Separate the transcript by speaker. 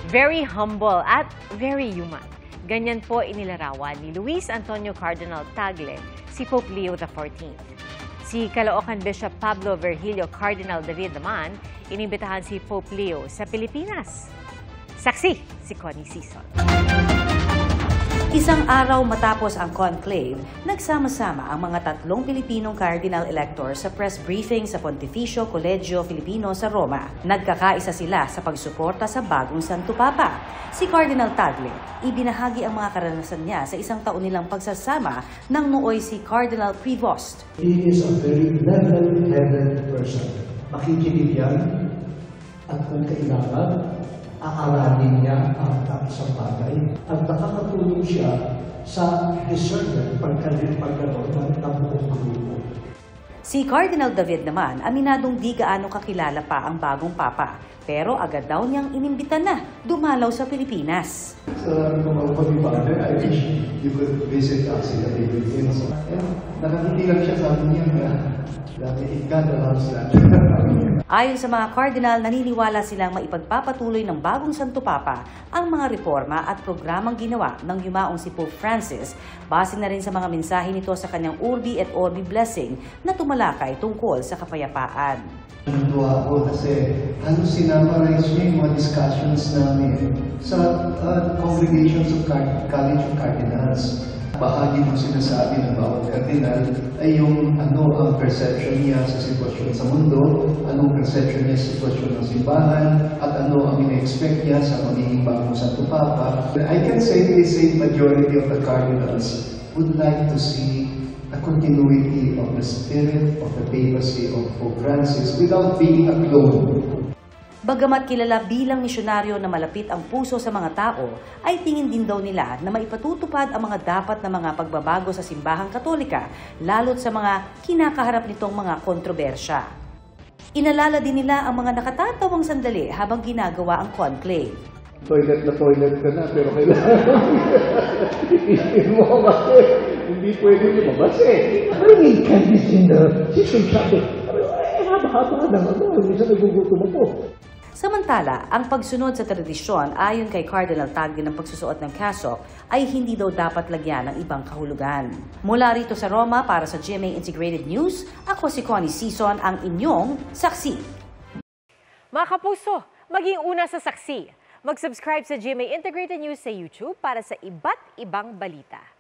Speaker 1: Very humble at very human. Ganyan po inilarawan ni Luis Antonio Cardinal Tagle si Pope Leo XIV. Si Caloocan Bishop Pablo Virgilio Cardinal David naman, inimbitahan si Pope Leo sa Pilipinas. Saksi si Connie Sison.
Speaker 2: Isang araw matapos ang conclave, nagsama-sama ang mga tatlong Pilipinong cardinal elector sa press briefing sa Pontificio Collegio Filipino sa Roma. Nagkakaisa sila sa pagsuporta sa bagong Santo Papa. Si Cardinal Tagle, ibinahagi ang mga karanasan niya sa isang taon nilang pagsasama ng nooy si Cardinal Prevost.
Speaker 3: He is a very level-headed person. Makikinig yan at kung kailangan, aaralin niya ang isang bagay at nakakatulong siya sa discernment pagkaroon ng buong grupo.
Speaker 2: Si Cardinal David naman, aminadong di gaano kakilala pa ang bagong Papa, pero agad daw niyang inimbita na dumalaw sa Pilipinas.
Speaker 3: Sa mga pag-ibada, I wish you could visit us in the Philippines. Nakakiti lang siya, sabi niya na God allows that.
Speaker 2: Ayon sa mga cardinal, naniniwala silang maipagpapatuloy ng bagong Santo Papa ang mga reforma at programang ginawa ng yumaong si Pope Francis, base na rin sa mga mensahe nito sa kanyang Urbi et Orbi blessing na tumalakay tungkol sa kapayapaan.
Speaker 3: Natuwa ako kasi halos sinamarize niya yung mga discussions namin sa congregations of College of Cardinals. Bahagi ng sinasabi ng bawat cardinal ay yung ang perception niya sa sitwasyon sa mundo, anong perception niya sa sitwasyon ng simbahan, at ano ang ina-expect niya sa magiging bagong Santo Papa. I can safely say majority of the cardinals would like to see a continuity of the spirit of the papacy of Pope Francis without being a clone.
Speaker 2: Bagamat kilala bilang misyonaryo na malapit ang puso sa mga tao, ay tingin din daw nila na maipatutupad ang mga dapat na mga pagbabago sa simbahang Katolika, lalo't sa mga kinakaharap nitong mga kontrobersya. Inalala din nila ang mga nakatatawang sandali habang ginagawa ang conclave.
Speaker 4: Toilet ka na, pero kailangan isipin mo kasi hindi pwede lumabas eh. Parang incandescent in the system sabi. Haba-haba na hindi sa nagugutom ako.
Speaker 2: Samantala, ang pagsunod sa tradisyon ayon kay Cardinal Tagle ng pagsusuot ng cassock ay hindi daw dapat lagyan ng ibang kahulugan. Mula rito sa Roma para sa GMA Integrated News, ako si Connie Sison, ang inyong saksi.
Speaker 1: Mga kapuso, maging una sa saksi. Mag-subscribe sa GMA Integrated News sa YouTube para sa iba't ibang balita.